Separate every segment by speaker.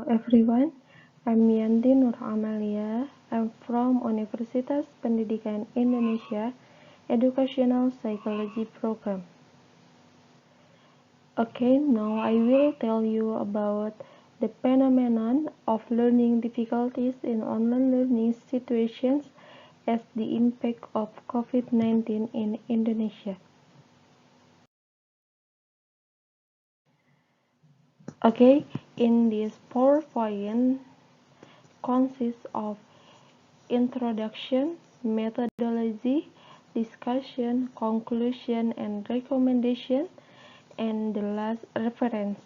Speaker 1: everyone, I'm Yanti Nur'amalia. I'm from Universitas Pendidikan Indonesia Educational Psychology Program. Okay, now I will tell you about the phenomenon of learning difficulties in online learning situations as the impact of COVID-19 in Indonesia. Okay, in this PowerPoint consists of introduction, methodology, discussion, conclusion, and recommendation, and the last reference.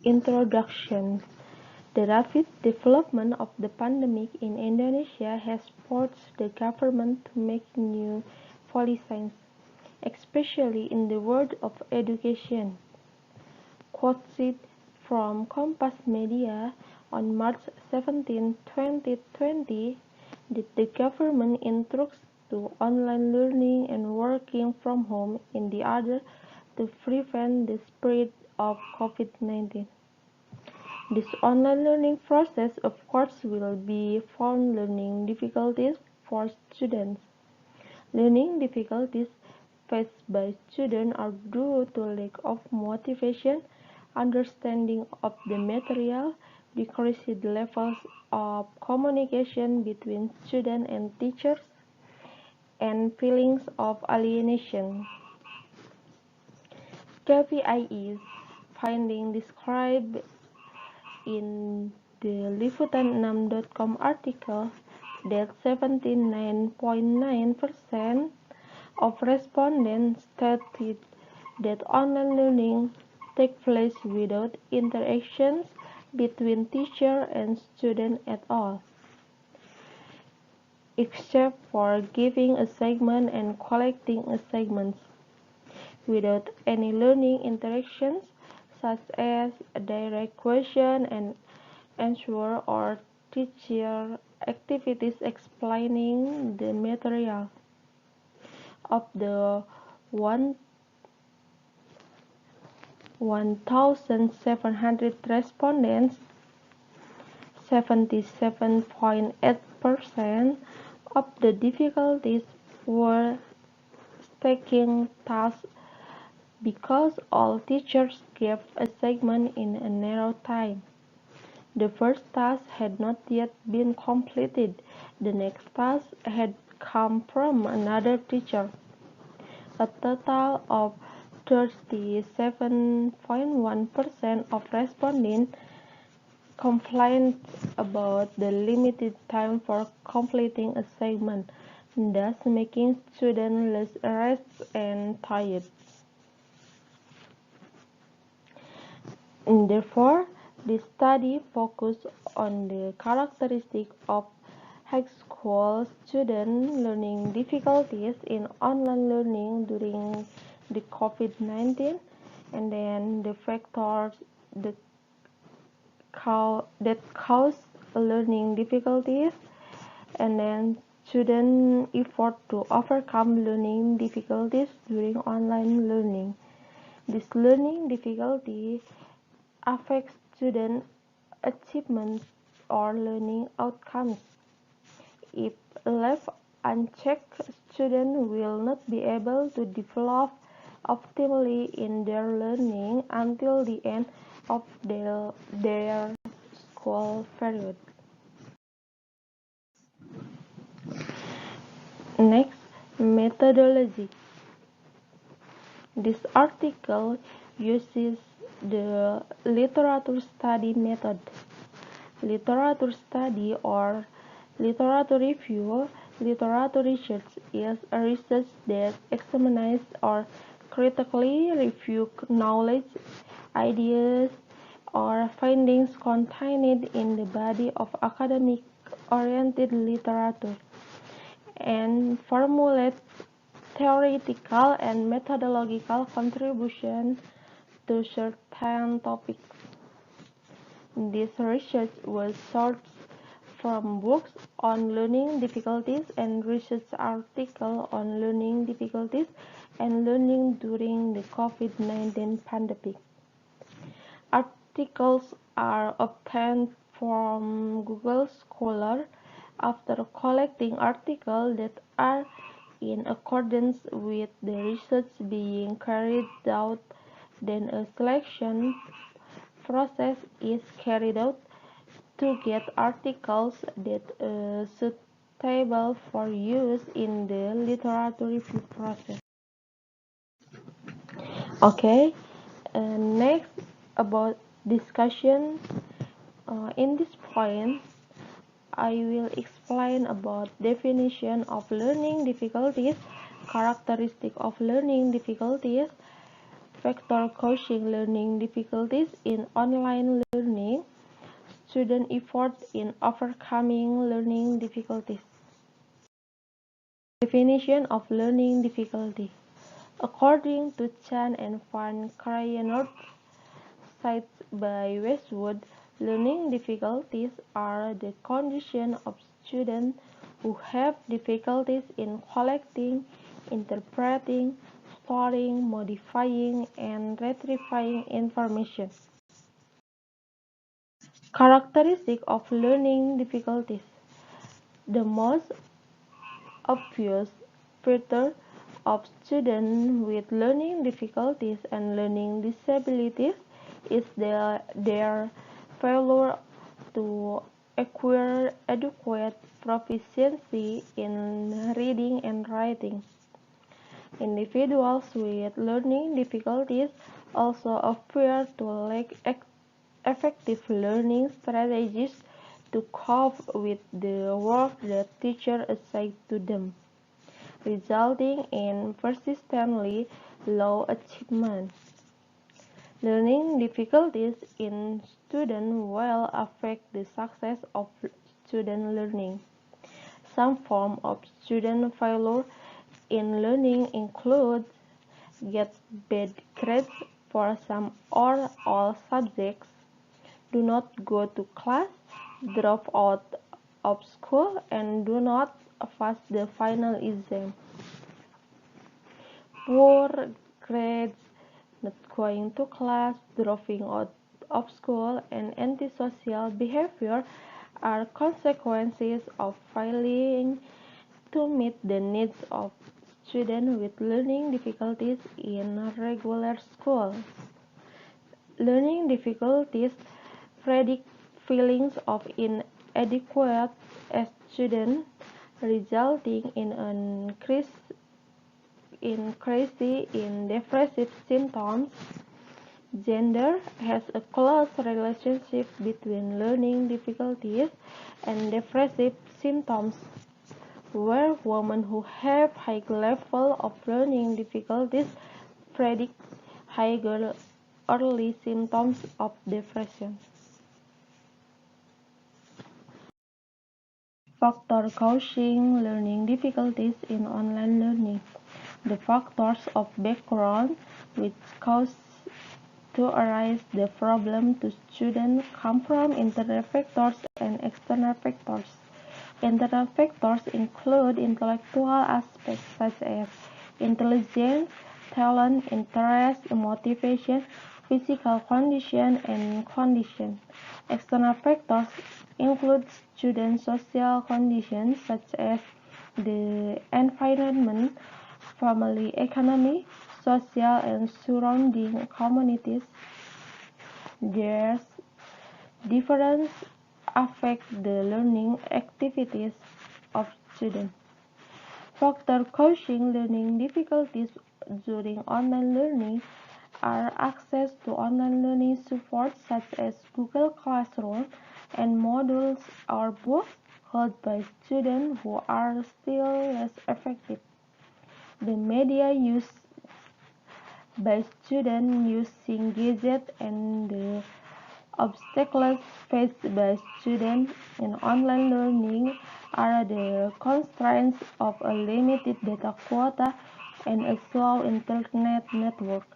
Speaker 1: Introduction. The rapid development of the pandemic in Indonesia has forced the government to make new policies, especially in the world of education. Quoted from Compass Media on March 17, 2020, that the government instructs to online learning and working from home in order to prevent the spread of COVID-19. This online learning process, of course, will be found learning difficulties for students. Learning difficulties faced by students are due to lack of motivation, understanding of the material, decreased levels of communication between students and teachers, and feelings of alienation. KPIs finding described in the liputan6.com article that 79.9% of respondents stated that online learning takes place without interactions between teacher and student at all, except for giving assignments and collecting assignments, without any learning interactions such as direct question and answer or teacher activities explaining the material. Of the 1,700 respondents, 77.8% of the difficulties were taking tasks because all teachers gave assignments in a narrow time. The first task had not yet been completed. The next task had come from another teacher. A total of 37.1% of respondents complained about the limited time for completing assignments, thus making students less rested and tired. Therefore, the study focused on the characteristics of high school students' learning difficulties in online learning during the COVID-19, and then the factors that cause learning difficulties, and then student effort to overcome learning difficulties during online learning. This learning difficulty affects student achievements or learning outcomes. If left unchecked, students will not be able to develop optimally in their learning until the end of their school period. Next, methodology. This article uses the literature study method. Literature study or literature review. Literature research is a research that examines or critically reviews knowledge, ideas, or findings contained in the body of academic-oriented literature, and formulates theoretical and methodological contributions to certain topics. This research was sourced from books on learning difficulties and research articles on learning difficulties and learning during the COVID-19 pandemic. Articles are obtained from Google Scholar after collecting articles that are in accordance with the research being carried out. Then a selection process is carried out to get articles that are suitable for use in the literature review process. Okay, next about discussion. In this point, I will explain about definition of learning difficulties, characteristic of learning difficulties, factor causing learning difficulties in online learning, student effort in overcoming learning difficulties. Definition of learning difficulty. According to Chan and Van Crayenoord, cited by Westwood, learning difficulties are the condition of students who have difficulties in collecting, interpreting, storing, modifying, and retrieving information. Characteristic of learning difficulties. The most obvious feature of students with learning difficulties and learning disabilities is their failure to acquire adequate proficiency in reading and writing. Individuals with learning difficulties also appear to lack effective learning strategies to cope with the work that teachers assign to them, resulting in persistently low achievement. Learning difficulties in students will affect the success of student learning. Some forms of student failure in learning include get bad grades for some or all subjects, do not go to class, drop out of school, and do not pass the final exam. Poor grades, not going to class, dropping out of school, and antisocial behavior are consequences of failing to meet the needs of students with learning difficulties in regular school. Learning difficulties predict feelings of inadequate as students, resulting in an increase in depressive symptoms. Gender has a close relationship between learning difficulties and depressive symptoms, where women who have high level of learning difficulties predict higher early symptoms of depression. Factor causing learning difficulties in online learning. The factors of background which cause to arise the problem to students come from internal factors and external factors. Internal factors include intellectual aspects such as intelligence, talent, interest, motivation, physical condition, and condition. External factors include student social conditions such as the environment, family economy, social and surrounding communities. Their difference affect the learning activities of students. Factors causing learning difficulties during online learning are access to online learning support such as Google Classroom and modules or books held by students who are still less effective. The media used by students using gadgets and the obstacles faced by students in online learning are the constraints of a limited data quota and a slow internet network,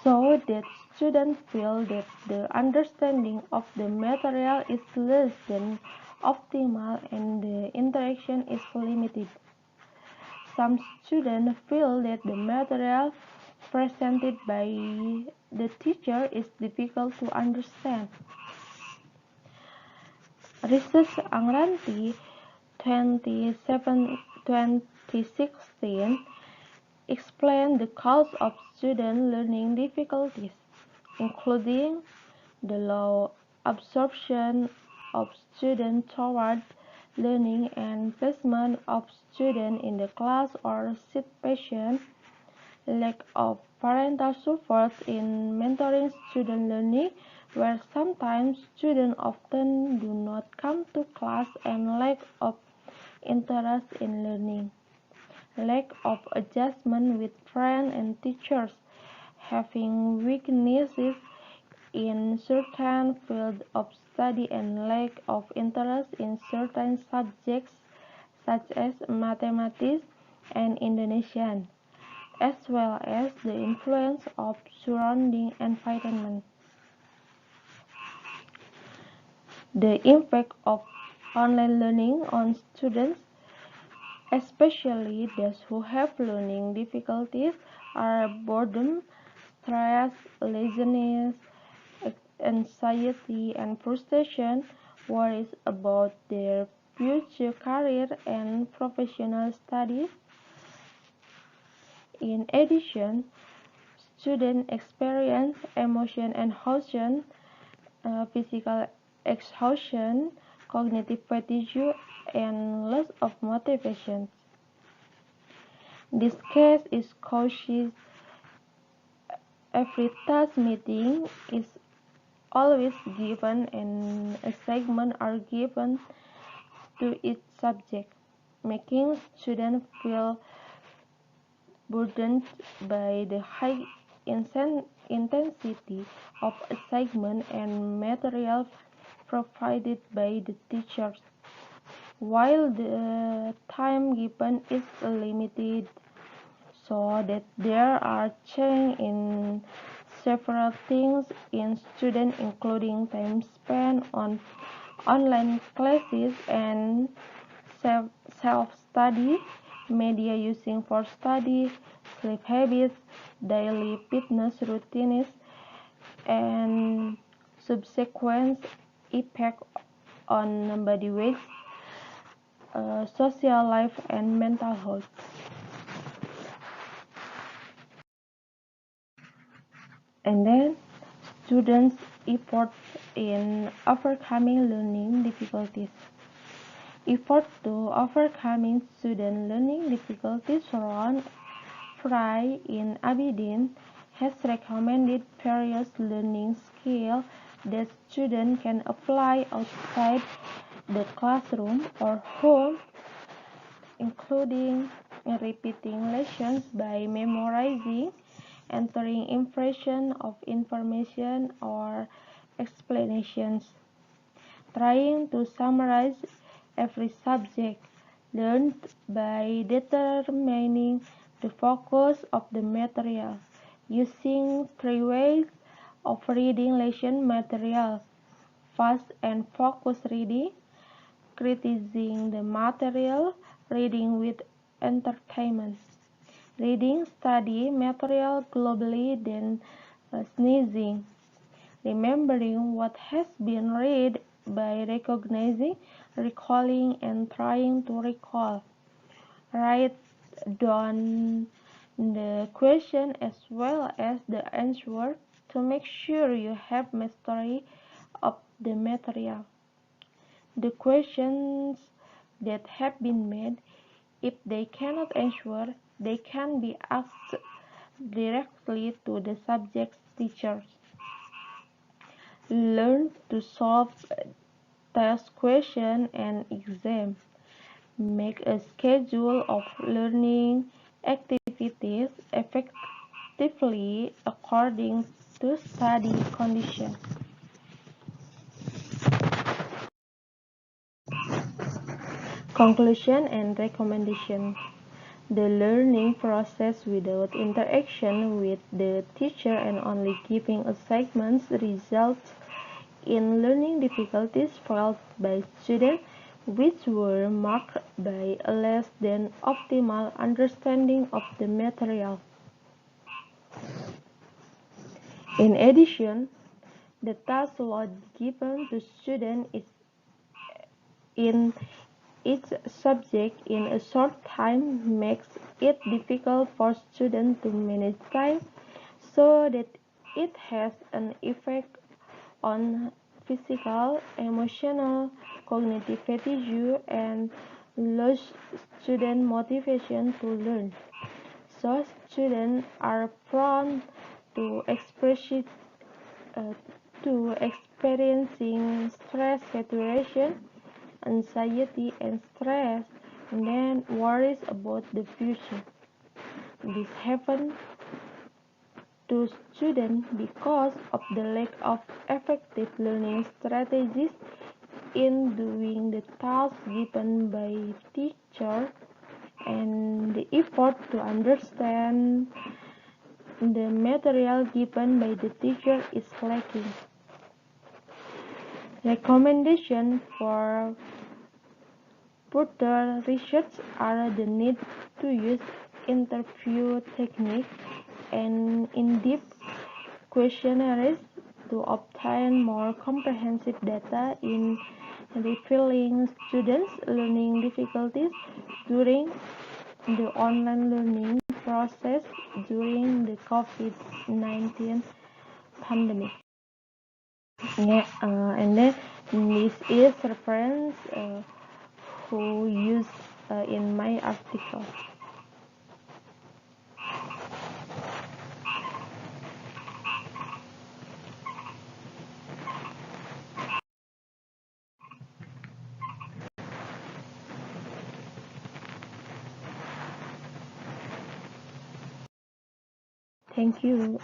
Speaker 1: so that students feel that the understanding of the material is less than optimal and the interaction is limited. Some students feel that the material presented by the teacher is difficult to understand. Research Angranti 2016 explained the cause of student learning difficulties, including the low absorption of students toward learning and placement of students in the class or situation, lack of parental support in mentoring student learning, where sometimes students often do not come to class, and lack of interest in learning, lack of adjustment with friends and teachers, having weaknesses in certain fields of study, and lack of interest in certain subjects such as mathematics and Indonesian, as well as the influence of surrounding environment. The impact of online learning on students, especially those who have learning difficulties, are boredom, stress, laziness, anxiety, and frustration, worries about their future career and professional studies. In addition, students experience emotion exhaustion, physical exhaustion, cognitive fatigue, and loss of motivation. This case is caused every task meeting is always given and assignments are given to each subject, making students feel burdened by the high intensity of assignment and material provided by the teachers, while the time given is limited, so that there are changes in several things in students, including time spent on online classes and self-study, media using for study, sleep habits, daily fitness routines, and subsequent impact on body weight, social life, and mental health. And then, students' efforts in overcoming learning difficulties. Effort to overcoming student learning difficulties Ron Fry in Aberdeen has recommended various learning skills that students can apply outside the classroom or home, including repeating lessons by memorizing, entering impression of information or explanations, trying to summarize every subject learned by determining the focus of the material, using 3 ways of reading lesson material: fast and focused reading, criticizing the material, reading with entertainment, reading study material globally, then sneezing, remembering what has been read by recognizing, recalling, and trying to recall. Write down the question as well as the answer to make sure you have mastery of the material. The questions that have been made, if they cannot answer, they can be asked directly to the subject's teachers. Learn to solve test questions and exams. Make a schedule of learning activities effectively according to study conditions. Conclusion and recommendation. The learning process without interaction with the teacher and only giving assignments results in learning difficulties felt by students, which were marked by a less than optimal understanding of the material. In addition, the task load given to students is in each subject in a short time makes it difficult for students to manage time so that it has an effect on physical, emotional, cognitive fatigue, and lose student motivation to learn. So students are prone to uh, experiencing stress saturation, anxiety and stress, and then worries about the future. This happens to students because of the lack of effective learning strategies in doing the task given by teacher, and the effort to understand the material given by the teacher is lacking. Recommendations for further research are the need to use interview techniques and in-depth questionnaires to obtain more comprehensive data in revealing students' learning difficulties during the online learning process during the COVID-19 pandemic. Yeah, and then this is reference who used in my article. Thank you.